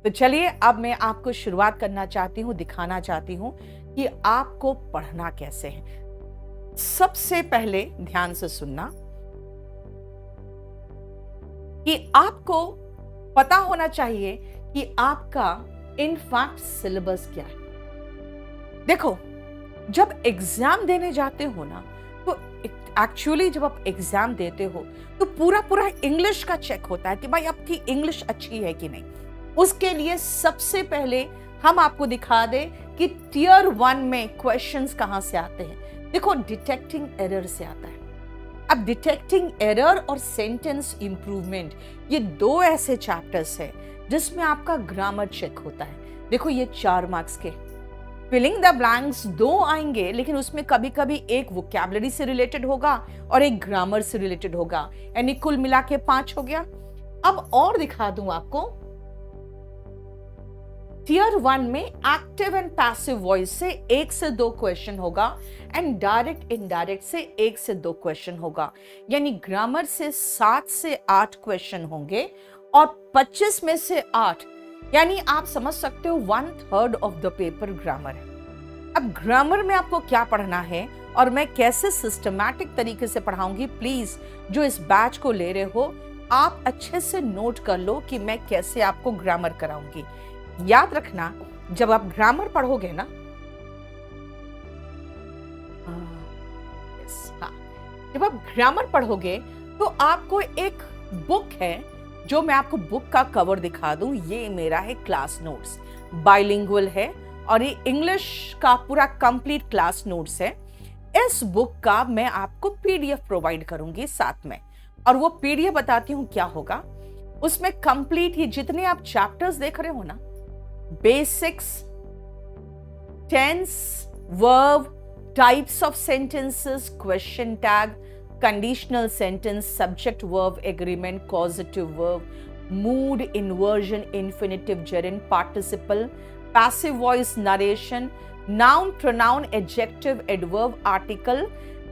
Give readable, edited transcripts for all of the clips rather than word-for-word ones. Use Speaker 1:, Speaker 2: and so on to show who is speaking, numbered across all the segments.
Speaker 1: तो चलिए अब मैं आपको शुरुआत करना चाहती हूँ, दिखाना चाहती हूँ कि आपको पढ़ना कैसे है। सबसे पहले ध्यान से सुनना कि आपको पता होना चाहिए कि आपका इनफैक्ट सिलेबस क्या है। देखो, जब एग्जाम देने जाते हो ना, तो एक्चुअली जब आप एग्जाम देते हो तो पूरा पूरा इंग्लिश का चेक होता है कि भाई आपकी इंग्लिश अच्छी है कि नहीं। उसके लिए सबसे पहले हम आपको दिखा दें कि टियर 1 में क्वेश्चंस कहां से आते हैं। देखो, डिटेक्टिंग एरर से आता है। अब डिटेक्टिंग एरर और सेंटेंस इंप्रूवमेंट, ये दो ऐसे चैप्टर्स हैं जिसमें आपका ग्रामर चेक होता है। देखो, ये 4 मार्क्स के फिलिंग द ब्लैंक्स 2 आएंगे, लेकिन उसमें कभी कभी एक वोकैबुलरी से रिलेटेड होगा और एक ग्रामर से रिलेटेड होगा, यानी कुल मिला के 5 हो गया। अब और दिखा दूं आपको, टियर 1 में एक्टिव एंड पैसिव वॉइस से 1 से 2 क्वेश्चन होगा एंड डायरेक्ट इनडायरेक्ट से 1 से 2 क्वेश्चन होगा, यानी ग्रामर से 7 से 8 क्वेश्चन होंगे और 25 में से 8, यानी आप समझ सकते हो 1/3 ऑफ द पेपर ग्रामर है। अब ग्रामर में आपको क्या पढ़ना है और मैं कैसे सिस्टमैटिक तरीके से पढ़ाऊंगी, प्लीज जो इस बैच को ले रहे हो आप अच्छे से नोट कर लो कि मैं कैसे आपको ग्रामर कराऊंगी। याद रखना, जब आप ग्रामर पढ़ोगे ना, जब आप ग्रामर पढ़ोगे तो आपको एक बुक है, जो मैं आपको बुक का कवर दिखा दूं, ये मेरा है क्लास नोट्स, बाइलिंगुअल है और ये इंग्लिश का पूरा कंप्लीट क्लास नोट्स है। इस बुक का मैं आपको पीडीएफ प्रोवाइड करूंगी साथ में, और वो पीडीएफ बताती हूं क्या होगा। उसमें कंप्लीट ही जितने आप चैप्टर्स देख रहे हो ना, basics, tense, verb, types of sentences, question tag, conditional sentence, subject verb agreement, causative verb, mood, inversion, infinitive, gerund, participle, passive voice, narration, noun, pronoun, adjective, adverb, article,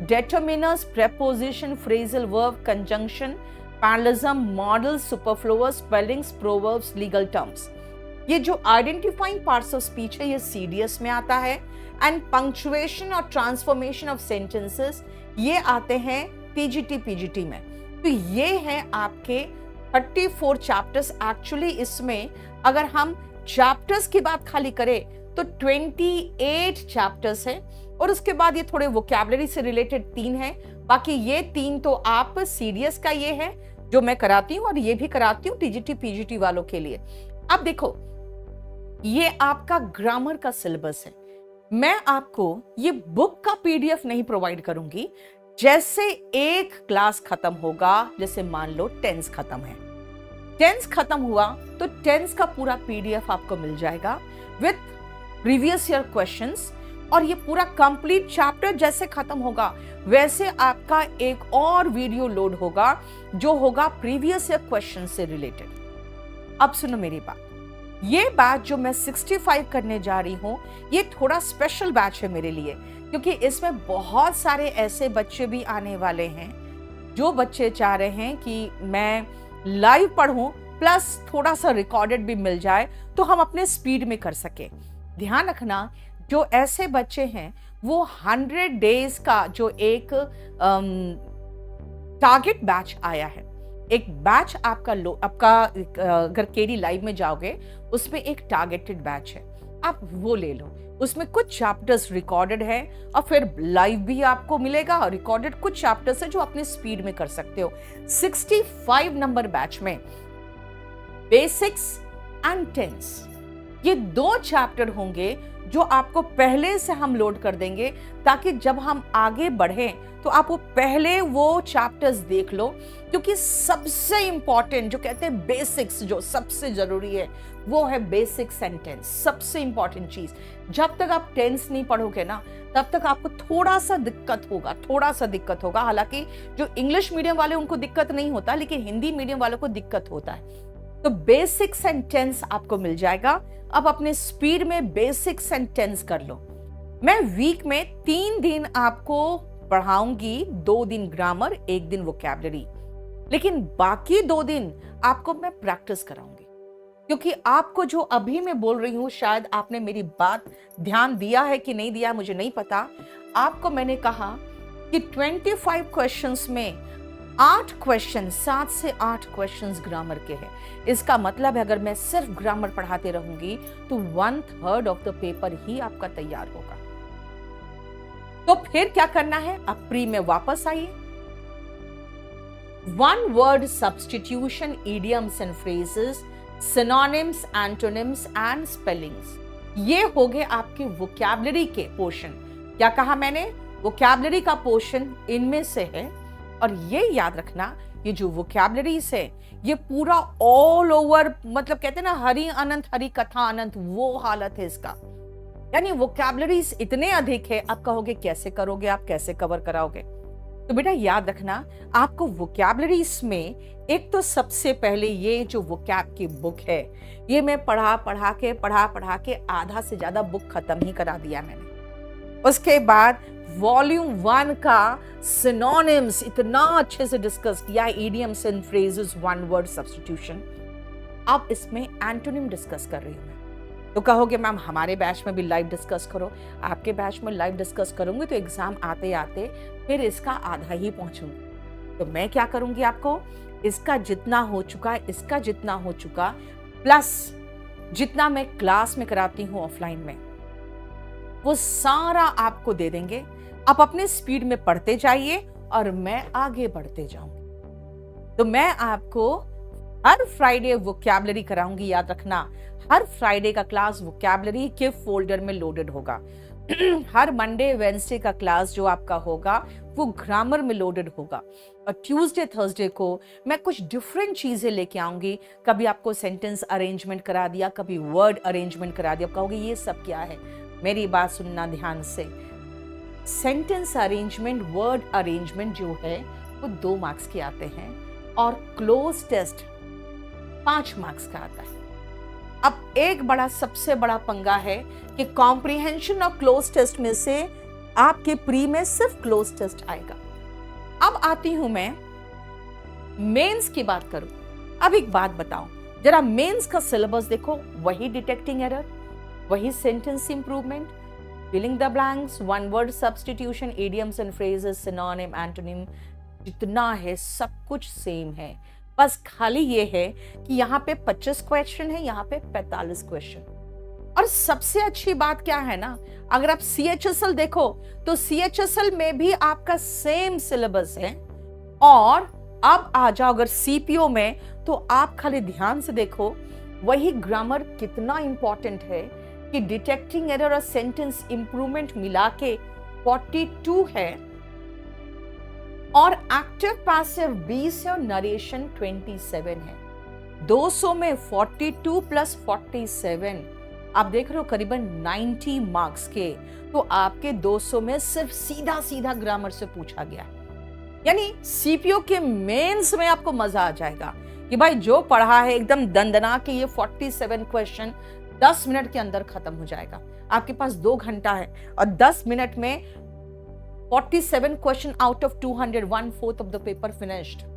Speaker 1: determiners, preposition, phrasal verb, conjunction, parallelism, modal, superfluous, spellings, proverbs, legal terms. ये जो identifying parts of speech है, ये CDS में आता है, and punctuation और transformation of sentences ये आते हैं पीजीटी में। तो ये है आपके 34 चैप्टर्स। एक्चुअली इसमें अगर हम चैप्टर्स की बात खाली करें तो 28 चैप्टर्स है, और उसके बाद ये थोड़े वोकैबुलरी से रिलेटेड 3 है। बाकी ये 3 तो आप सीडीएस का ये है जो मैं कराती हूँ, और ये भी कराती हूँ टीजीटी पीजीटी वालों के लिए। अब देखो, ये आपका ग्रामर का सिलेबस है। मैं आपको ये बुक का पीडीएफ नहीं प्रोवाइड करूंगी। जैसे एक क्लास खत्म होगा, जैसे मान लो टेंस खत्म है, टेंस खत्म हुआ तो टेंस का पूरा पीडीएफ आपको मिल जाएगा विथ प्रीवियस ईयर क्वेश्चंस, और ये पूरा कंप्लीट चैप्टर जैसे खत्म होगा वैसे आपका एक और वीडियो लोड होगा जो होगा प्रीवियस ईयर क्वेश्चन से रिलेटेड। अब सुनो मेरी बात, ये बैच जो मैं 65 करने जा रही हूं, ये थोड़ा स्पेशल बैच है मेरे लिए, क्योंकि इसमें बहुत सारे ऐसे बच्चे भी आने वाले हैं जो बच्चे चाह रहे हैं कि मैं लाइव पढ़ूं प्लस थोड़ा सा रिकॉर्डेड भी मिल जाए तो हम अपने स्पीड में कर सके। ध्यान रखना, जो ऐसे बच्चे हैं वो 100 डेज का जो एक टारगेट बैच आया है, एक बैच आपका अगर केडी लाइव में जाओगे उसमें एक टारगेटेड बैच है, आप वो ले लो। उसमें कुछ चैप्टर्स रिकॉर्डेड है और फिर लाइव भी आपको मिलेगा, और रिकॉर्डेड कुछ चैप्टर्स है जो अपने स्पीड में कर सकते हो। 65 नंबर बैच में बेसिक्स एंड टेंस, ये 2 चैप्टर होंगे जो आपको पहले से हम लोड कर देंगे, ताकि जब हम आगे बढ़ें तो आप वो पहले वो चैप्टर्स देख लो। क्योंकि सबसे इंपॉर्टेंट जो कहते हैं बेसिक्स, जो सबसे जरूरी है वो है बेसिक सेंटेंस, सबसे इंपॉर्टेंट चीज। जब तक आप टेंस नहीं पढ़ोगे ना, तब तक आपको थोड़ा सा दिक्कत होगा। हालांकि जो इंग्लिश मीडियम वाले उनको दिक्कत नहीं होता, लेकिन हिंदी मीडियम वालों को दिक्कत होता है। तो बेसिक सेंटेंस आपको मिल जाएगा। अब अपने स्पीड में बेसिक सेंटेंस कर लो। मैं वीक में 3 दिन आपको पढ़ाऊंगी, 2 दिन ग्रामर, 1 दिन वोकैबुलरी, लेकिन बाकी 2 दिन आपको मैं प्रैक्टिस कराऊंगी। क्योंकि आपको जो अभी मैं बोल रही हूं, शायद आपने मेरी बात ध्यान दिया है कि नहीं दिया मुझे नहीं पता। आपको मैंने कहा कि 25 क्वेश्चंस में 8 क्वेश्चन, 7 से 8 क्वेश्चंस ग्रामर के हैं। इसका मतलब है अगर मैं सिर्फ ग्रामर पढ़ाते रहूंगी तो 1/3 ऑफ द पेपर ही आपका तैयार होगा। तो फिर क्या करना है, अब प्री में वापस आइए। 1 word substitution, idioms and phrases, synonyms, antonyms and spellings, ये हो गए आपके वोकैबुलरी के पोर्शन। क्या कहा मैंने, वोकैबुलरी का पोर्शन इनमें से है। और ये याद रखना, ये जो वोकैबुलरीज है ये पूरा ऑल ओवर, मतलब कहते हैं ना हरि अनंत हरि कथा अनंत, वो हालत है इसका। यानी वोकैबुलरीज इतने अधिक है, आप कहोगे कैसे करोगे, आप कैसे कवर कराओगे। तो बेटा याद रखना, आपको वोकैबुलरीज में एक तो सबसे पहले ये जो वोकैब की बुक है, ये मैं पढ़ा के आधा से ज्यादा बुक खत्म ही करा दिया मैंने। उसके बाद वॉल्यूम 1 का सिनोनिम्स इतना अच्छे से डिस्कस किया, idioms and phrases, 1 word substitution. अब इसमें एंटोनिम डिस्कस कर रही हूं मैं। तो कहोगे मैम हमारे बैच में भी लाइव डिस्कस करो। आपके बैच में लाइव डिस्कस करूंगी तो एग्जाम आते आते फिर इसका आधा ही पहुंचूंगी। तो मैं क्या करूंगी, आपको इसका जितना हो चुका, इसका जितना हो चुका, प्लस जितना मैं क्लास में कराती हूं ऑफलाइन में, वो सारा आपको दे देंगे। आप अपने स्पीड में पढ़ते जाइए और मैं आगे बढ़ते जाऊंगी। तो मैं आपको हर फ्राइडे वोकैबुलरी कराऊंगी। याद रखना, हर फ्राइडे का क्लास वोकैबुलरी के फोल्डर में लोडेड होगा। हर मंडे वेडनेसडे का क्लास जो आपका होगा वो ग्रामर में लोडेड होगा। और ट्यूसडे थर्सडे को मैं कुछ डिफरेंट चीजें लेके आऊंगी। कभी आपको सेंटेंस अरेंजमेंट करा दिया, कभी वर्ड अरेंजमेंट करा दिया। कहोगे ये सब क्या है, मेरी बात सुनना ध्यान से। सेंटेंस अरेंजमेंट, वर्ड अरेंजमेंट जो है वो 2 मार्क्स के आते हैं और क्लोज टेस्ट 5 मार्क्स का आता है। अब एक बड़ा, सबसे बड़ा पंगा है कि कॉम्प्रिहेंशन और क्लोज टेस्ट में से आपके प्री में सिर्फ क्लोज टेस्ट आएगा। अब आती हूं मैं मेंस की बात करूं। अब एक बात बताओ, जरा मेंस का सिलेबस देखो, वही डिटेक्टिंग एरर, वही sentence improvement, filling the blanks, 1 word substitution, idioms and phrases, synonym, antonym, जितना है सब कुछ सेम है। बस खाली ये है कि यहाँ पे 25 क्वेश्चन है, यहाँ पे 45 क्वेश्चन। और सबसे अच्छी बात क्या है ना, अगर आप CHSL देखो तो CHSL में भी आपका सेम सिलेबस है। और अब आ जाओ अगर CPO में, तो आप खाली ध्यान से देखो वही ग्रामर कितना इंपॉर्टेंट है कि डिटेक्टिंग एरर और सेंटेंस इंप्रूवमेंट मिला के 42 है, और एक्टिव पैसिव 20 है और नरेशन 27 है। 200 में 42 प्लस 47, आप देख रहे हो करीबन 90 मार्क्स के। तो आपके 200 में सिर्फ सीधा सीधा ग्रामर से पूछा गया। यानी CPO के मेंस में आपको मजा आ जाएगा कि भाई जो पढ़ा है एकदम दंदना के ये 47 क्वेश्चन 10 मिनट के अंदर खत्म हो जाएगा। आपके पास 2 घंटा है और 10 मिनट में 47 question out of 200, 1/4 of the paper finished.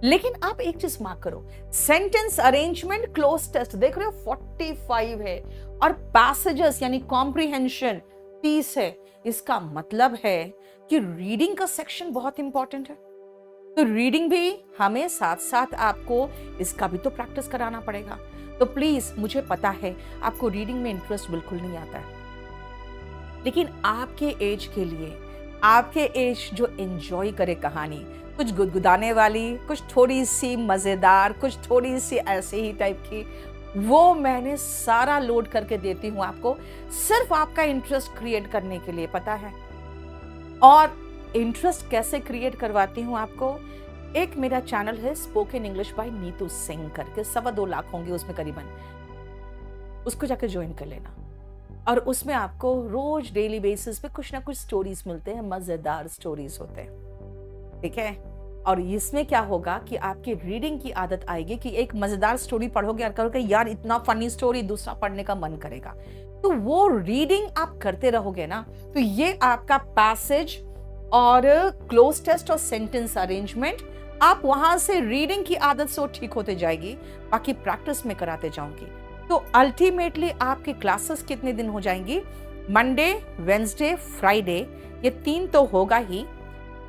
Speaker 1: लेकिन आप एक चीज मार्क करो, सेंटेंस अरेंजमेंट क्लोज टेस्ट देख रहे हो 45 है और पैसेजेस यानी कॉम्प्रिहेंशन 30 है। इसका मतलब है कि रीडिंग का सेक्शन बहुत इंपॉर्टेंट है। तो रीडिंग भी हमें साथ साथ आपको इसका भी तो प्रैक्टिस कराना पड़ेगा। तो प्लीज, मुझे पता है आपको रीडिंग में इंटरेस्ट बिल्कुल नहीं आता है, लेकिन आपके एज के लिए, आपके एज जो एंजॉय करे कहानी, कुछ गुदगुदाने वाली, कुछ थोड़ी सी मजेदार, कुछ थोड़ी सी ऐसे ही टाइप की, वो मैंने सारा लोड करके देती हूं आपको, सिर्फ आपका इंटरेस्ट क्रिएट करने के लिए, पता है। और इंटरेस्ट कैसे क्रिएट करवाती हूं आपको, एक मेरा चैनल है spoken English by Neetu Singh करके, 2.25 लाख होंगे उसमें करीबन, उसको जाकर ज्वाइन कर लेना। और उसमें आपको रोज डेली बेसिस पे कुछ ना कुछ स्टोरीज मिलते हैं, मजेदार स्टोरीज होते हैं, ठीक है। और इसमें क्या होगा कि आपकी रीडिंग की आदत आएगी कि एक मजेदार स्टोरी पढ़ोगे और कहोगे यार इतना फनी स्टोरी, दूसरा पढ़ने का मन करेगा। तो वो रीडिंग आप करते रहोगे ना, तो ये आपका पैसेज और क्लोज टेस्ट और सेंटेंस अरेंजमेंट आप वहां से रीडिंग की आदत से ठीक होते जाएगी, बाकी प्रैक्टिस में कराते जाऊंगी। तो अल्टीमेटली आपके क्लासेस कितने दिन हो जाएंगी? मंडे, वेंसडे, फ्राइडे, ये 3 तो होगा ही।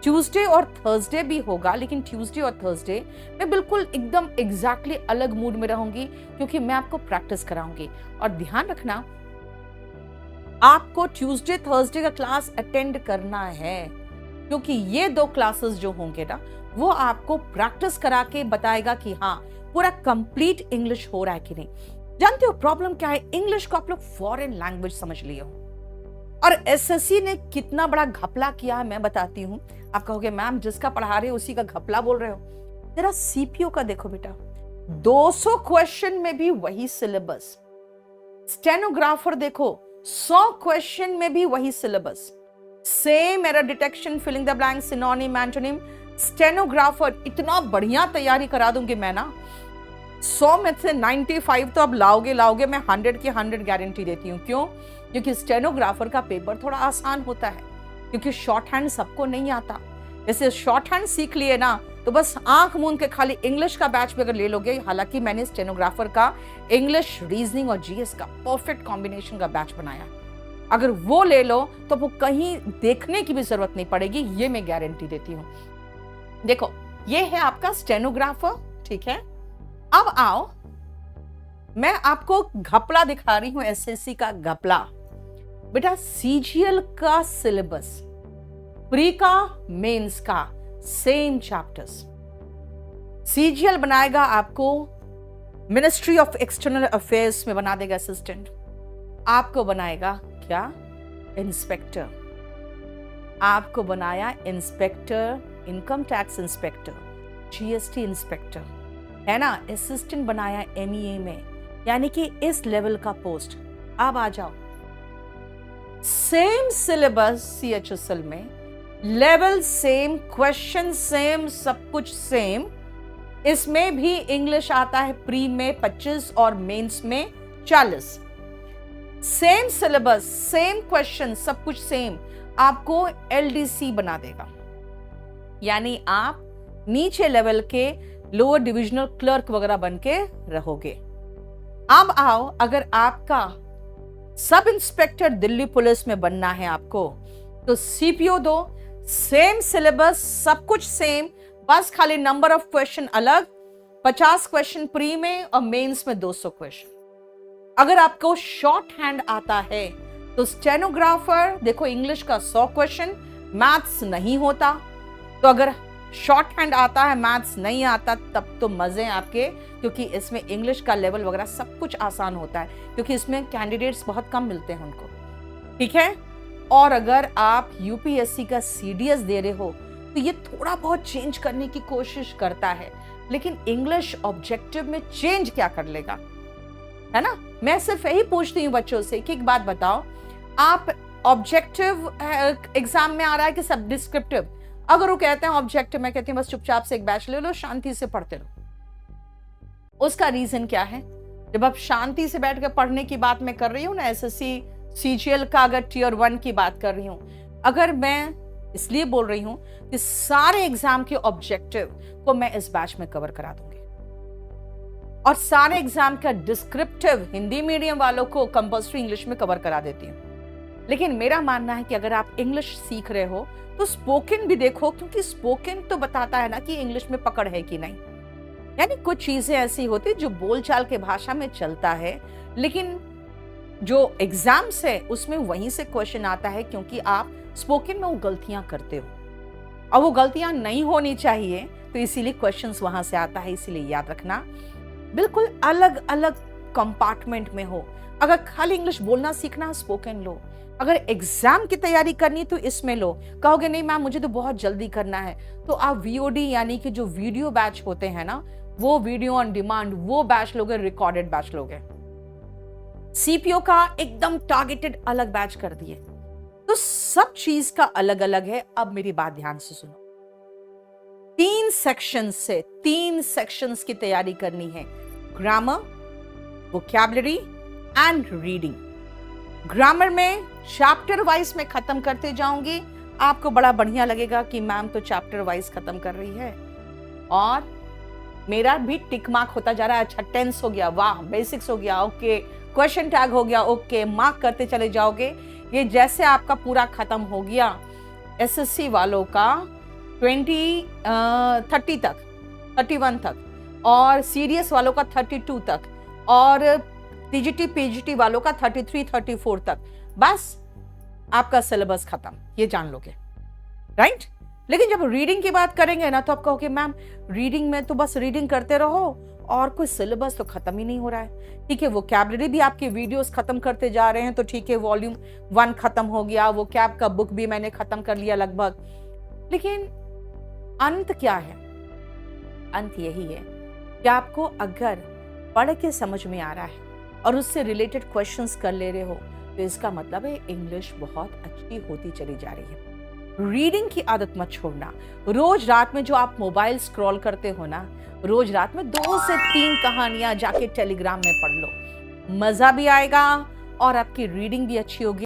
Speaker 1: ट्यूसडे और थर्सडे भी होगा, लेकिन ट्यूसडे और थर्सडे मैं बिल्कुल एकदम एग्जैक्टली अलग मूड में रहूंगी, क्योंकि मैं आपको प्रैक्टिस कराऊंगी। और ध्यान रखना, आपको ट्यूसडे थर्सडे का क्लास अटेंड करना है, क्योंकि ये 2 क्लासेस जो होंगे ना, वो आपको प्रैक्टिस करा के बताएगा कि हाँ पूरा कंप्लीट इंग्लिश हो रहा है कि नहीं। जानते हो प्रॉब्लम क्या है? इंग्लिश को आप लोग फॉरेन लैंग्वेज समझ लिए हो, और एसएससी ने कितना बड़ा घपला किया है मैं बताती हूँ। आप कहोगे मैम जिसका पढ़ा रहे हो उसी का घपला बोल रहे हो। जरा सीपीओ का देखो बेटा, 200 क्वेश्चन में भी वही सिलेबस। स्टेनोग्राफर देखो, 100 क्वेश्चन में भी वही syllabus. Same error detection, filling the blank, synonym, antonym. Stenographer इतना बढ़िया तैयारी करा दूंगी मैं ना, 100 में से 95 तो अब लाओगे। मैं 100 की 100 गारंटी देती हूँ। क्यों? क्योंकि स्टेनोग्राफर का पेपर थोड़ा आसान होता है, क्योंकि शॉर्ट हैंड सबको नहीं आता। जैसे शॉर्ट हैंड सीख लिए ना, तो बस आंख मूंद के खाली इंग्लिश का बैच भी अगर ले लोगे, हालांकि मैंने स्टेनोग्राफर का इंग्लिश, रीजनिंग और जीएस का परफेक्ट कॉम्बिनेशन का बैच बनाया, अगर वो ले लो तो वो कहीं देखने की भी जरूरत नहीं पड़ेगी, ये मैं गारंटी देती हूँ। देखो ये है आपका स्टेनोग्राफर, ठीक है। अब आओ, मैं आपको घपला दिखा रही हूं, एसएससी का घपला। बेटा सीजीएल का सिलेबस, प्री का, मेंस का सेम चैप्टर्स। सीजीएल बनाएगा आपको मिनिस्ट्री ऑफ एक्सटर्नल अफेयर्स में बना देगा असिस्टेंट, आपको बनाएगा क्या? इंस्पेक्टर। आपको बनाया inspector, income tax inspector, GST inspector, है ना। असिस्टेंट बनाया एमईए में, यानी कि इस लेवल का पोस्ट। अब आ जाओ, सेम सिलेबस सीएचएसएल में, लेवल सेम, क्वेश्चन सेम, सब कुछ सेम। इसमें भी इंग्लिश आता है प्री में 25 और मेंस में 40। सेम सिलेबस, सेम क्वेश्चन, सब कुछ सेम। आपको एलडीसी बना देगा, यानी आप नीचे लेवल के लोअर डिविजनल क्लर्क वगैरह बन के रहोगे। अब आओ, अगर आपका सब इंस्पेक्टर दिल्ली पुलिस में बनना है आपको, तो सीपीओ दो, सेम सिलेबस, सब कुछ सेम, बस खाली नंबर ऑफ क्वेश्चन अलग। 50 क्वेश्चन प्री में और मेंस में 200 क्वेश्चन। अगर आपको शॉर्ट हैंड आता है तो स्टेनोग्राफर देखो, इंग्लिश का 100 क्वेश्चन, मैथ्स नहीं होता। तो अगर शॉर्ट हैंड आता है, मैथ्स नहीं आता, तब तो मजे हैं आपके, क्योंकि इसमें इंग्लिश का लेवल वगैरह सब कुछ आसान होता है, क्योंकि इसमें कैंडिडेट्स बहुत कम मिलते हैं उनको, ठीक है। और अगर आप यूपीएससी का सीडीएस दे रहे हो तो ये थोड़ा बहुत चेंज करने की कोशिश करता है, लेकिन इंग्लिश ऑब्जेक्टिव में चेंज क्या कर लेगा, है ना। मैं सिर्फ यही पूछती हूँ बच्चों से कि एक बात बताओ, आप ऑब्जेक्टिव एग्जाम में आ रहा है कि सब डिस्क्रिप्टिव? अगर वो कहते हैं ऑब्जेक्टिव, मैं कहती हूँ बस चुपचाप से एक बैच ले लो, शांति से पढ़ते रहो। उसका रीजन क्या है? जब आप शांति से बैठ कर पढ़ने की बात मैं कर रही हूँ ना, एसएससी सीजीएल का अगर टियर 1 की बात कर रही हूँ, अगर मैं इसलिए बोल रही हूँ कि सारे एग्जाम के ऑब्जेक्टिव को मैं इस बैच में कवर करा दूंगी, और सारे एग्जाम का डिस्क्रिप्टिव हिंदी मीडियम वालों को कंपल्सरी इंग्लिश में कवर करा देती हूँ। लेकिन मेरा मानना है कि अगर आप इंग्लिश सीख रहे हो तो स्पोकन भी देखो, क्योंकि स्पोकन तो बताता है ना कि इंग्लिश में पकड़ है कि नहीं। यानी कुछ चीजें ऐसी होती जो बोलचाल के भाषा में चलता है, लेकिन जो एग्जाम्स है उसमें वहीं से क्वेश्चन आता है, क्योंकि आप स्पोकन में वो गलतियां करते हो और वो गलतियां नहीं होनी चाहिए, तो इसीलिए क्वेश्चंस वहां से आता है। इसीलिए याद रखना, बिल्कुल अलग अलग कंपार्टमेंट में हो। अगर खाली इंग्लिश बोलना सीखना, स्पोकन लो। अगर एग्जाम की तैयारी करनी तो इसमें लो। कहोगे नहीं मैम मुझे तो बहुत जल्दी करना है, तो आप वीओडी यानी कि जो वीडियो बैच होते हैं ना, वो वीडियो ऑन डिमांड, वो बैच लोगे, रिकॉर्डेड बैच लोगे। सीपीओ का एकदम टारगेटेड अलग बैच कर दिए। तो सब चीज का अलग अलग है। अब मेरी बात ध्यान से सुनो, 3 सेक्शंस की तैयारी करनी है, grammar, vocabulary and reading. Grammar में चैप्टर वाइज में खत्म करते जाऊंगी, आपको बड़ा बढ़िया लगेगा कि मैम तो चैप्टर वाइज खत्म कर रही है। और मेरा भी टिक मार्क होता जा रहा है। अच्छा, टेंस हो गया, वाह, बेसिक्स हो गया, ओके, क्वेश्चन टैग हो गया, ओके, मार्क करते चले जाओगे। ये जैसे आपका पूरा खत्म हो गया, एसएससी वालों का 30 तक, 31 तक, और सीडीएस वालों का 32 तक, और टीजीटी पीजीटी वालों का 33 34 तक, बस आपका सिलेबस खत्म, ये जान लोगे, राइट। लेकिन जब रीडिंग की बात करेंगे ना, तो आप कहोगे मैम रीडिंग में तो बस रीडिंग करते रहो और कोई सिलेबस तो खत्म ही नहीं हो रहा है। ठीक है, वोकैबुलरी भी आपके वीडियोस खत्म करते जा रहे हैं, तो ठीक है, वॉल्यूम 1 खत्म हो गया, वो कैब का बुक भी मैंने खत्म कर लिया लगभग। लेकिन अंत क्या है? अंत यही है कि आपको अगर पढ़ के समझ में आ रहा है और उससे रिलेटेड क्वेश्चंस कर ले रहे हो, तो इसका मतलब है इंग्लिश बहुत अच्छी होती चली जा रही है। रीडिंग की आदत मत छोड़ना। रोज रात में जो आप मोबाइल स्क्रॉल करते हो ना, रोज रात में 2 से 3 कहानियां जाके टेलीग्राम में पढ़ लो, मजा भी आएगा और आपकी रीडिंग भी अच्छी होगी।